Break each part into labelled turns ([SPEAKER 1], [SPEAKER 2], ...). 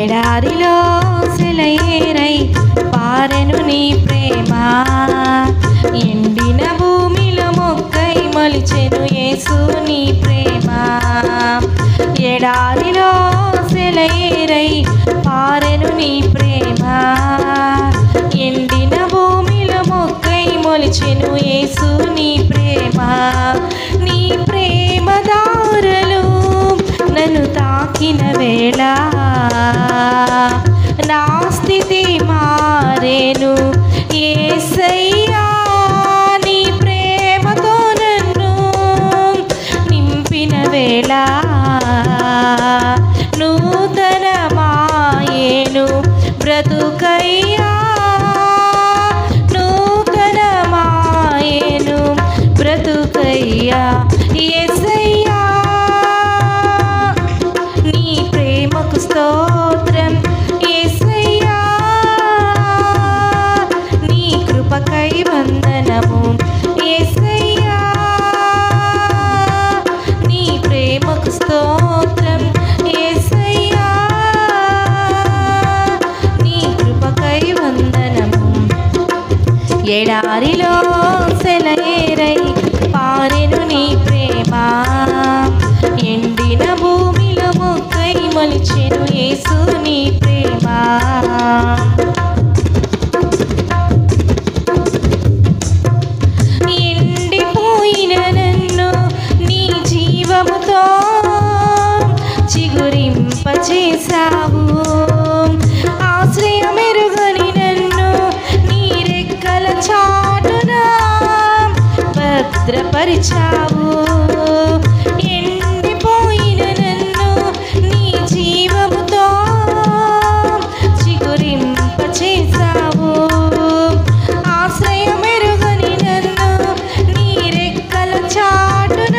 [SPEAKER 1] ఎడారిలో సెలయేరై పారెను నీ ప్రేమ, ఎండిన భూమిలో మొక్కై మొలిచెను యేసు నీ ప్రేమ. ఎడారిలో సెలయేరై పారెను నీ ప్రేమ, ఎండిన భూమిలో మొక్కై మొలిచెను యేసు నీ ప్రేమ. నీ ప్రేమ దారులు నన్ను తాకిన వేళ నా స్థితి మారేను యేసయ్యా. నీ ప్రేమతో నన్ను నింపిన వేళ నూతనమాయేను బ్రతుకయ్యా, నూతనమాయేను బ్రతుకయ్యా యేసయ్యా. నీ ప్రేమకు స్తోత్రం యేసయ్యా, నీ కృపకై వందనము యేసయ్యా. నీ ప్రేమకు స్తోత్రం యేసయ్యా, నీ కృపకై వందనము. ఎడారిలో సెలయేరై పారెను నీ ప్రేమ, ఎండిన భూమిలో మొక్కై మొలిచెను యేసు నీ ప్రేమ. ఎండిపోయిన నన్ను నీ జీవముతో చిగురింపచేశావు, ఆశ్రయమెరుగని నన్ను నీ రెక్కల చాటున భద్రపరిచావు. ఎండిపోయిన నన్ను నీ జీవముతో చిగురింపచేశావు, ఆశ్రయమెరుగని నన్ను నీ రెక్కల చాటున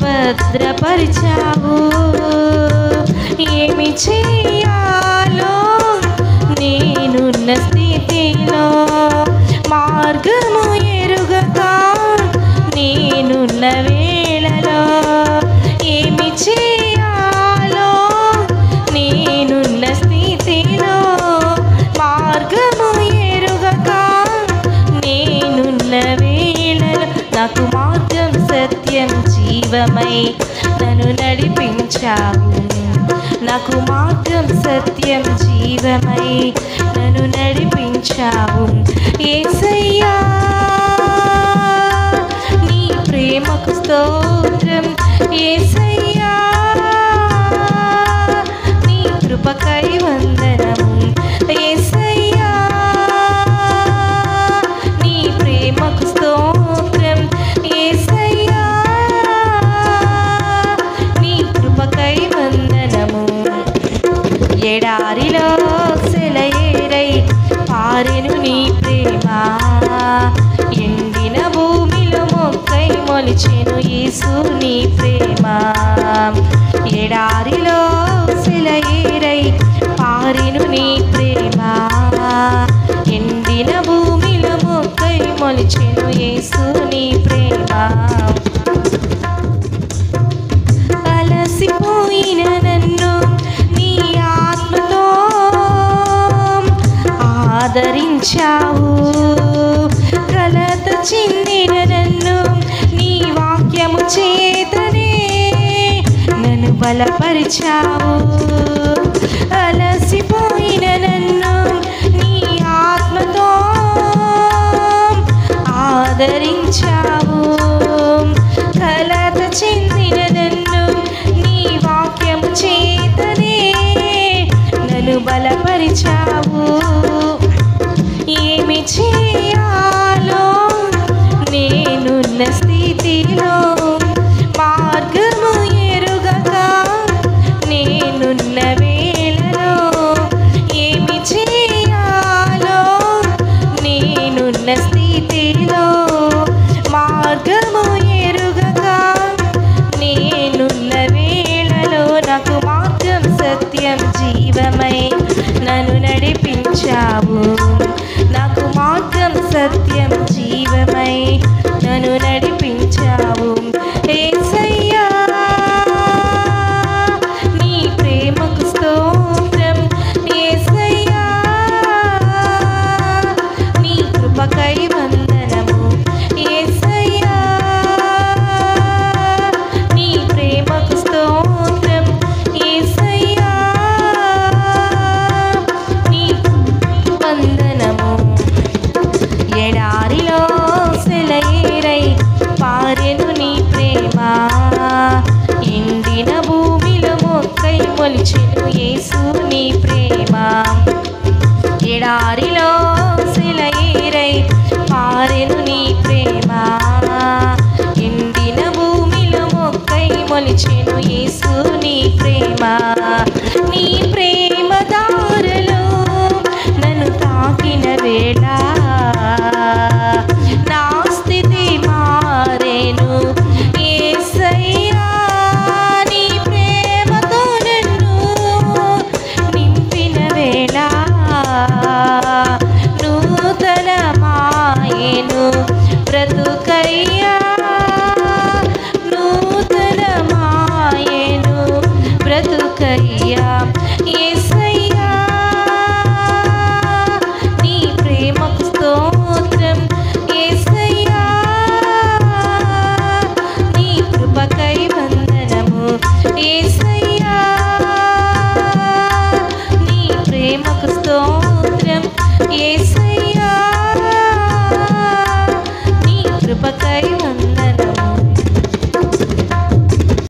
[SPEAKER 1] భద్రపరిచావు. ఏమి చేయాలో నేనున్న స్థితిలో మార్గము ఎరుగక నేనున్న వేళలో, ఏమి చేయాలో నేనున్న స్థితిలో మార్గము ఎరుగక నేనున్న వేళలో, నాకు మార్గం సత్యం జీవమై నన్ను నడిపించావు, నాకు మార్గం సత్యం జీవమై నన్ను నడిపించావు యేసయ్యా. నీ ప్రేమకు స్తోత్రం యేసయ్యా, నీ కృపకై వందనము యేసయ్యా. నీ ప్రేమకు స్తోత్రం యేసయ్యా, నీ కృపకై వందనము. ఎడారిలో సెలయేరై పారెను నీ ప్రేమ, ఎండిన భూమిలో మొక్కై మొలిచెను యేసు నీ ప్రేమ. ఎడారిలో సెలయేరై పారెను నీ ప్రేమ, ఎండిన భూమిలో మొక్కై మొలిచెను యేసు నీ ప్రేమ. అలసిపోయిన నన్ను నీ ఆత్మతో ఆదరించావు, కలత చెందిన నన్ను నీ వాక్యము చేతనే నన్ను బలపరిచావు. అలసిపోయిన నన్ను నీ ఆత్మతో ఆదరించావు, కలత చెందిన నన్ను నీ వాక్యము చేతనే నన్ను బలపరిచావు. ఏమి చేయాలో నేనున్న స్థితిలో మార్గము ఎరుగక నేనున్న వేళలో, ఏమి చేయాలో నేనున్న స్థితిలో మార్గము ఎరుగక నేనున్న వేళలో, నాకు మార్గం సత్యం జీవమై నన్ను నడిపించావు, నాకు మార్గం సత్యం జీవమై నన్ను నడిపించావు యేసయ్యా. నీ ప్రేమకు స్తోత్రం మొలిచెను యేసు నీ ప్రేమ. ఎడారిలో సెలయేరై పారెను నీ ప్రేమ. ఎండిన భూమిలో మొక్కై మొలిచెను యేసు నీ ప్రేమ. నీ ప్రేమ దారలో నన్ను తాకిన వేళ నా స్థితి మారేను యేసయ్యా. నీ ప్రేమతో నన్ను నింపిన వేళ నూతన మాయేను బ్రతుకయ్యా. నూతన మాయేను బ్రతుకయ్యా. యేసయ్యా నీ ప్రేమకు స్తోత్రం. యేసయ్యా నీ కృపకై వందనము. యేసయ్యా నీ ప్రేమకు స్తోత్రం. యేసయ్యా నీ కృపకై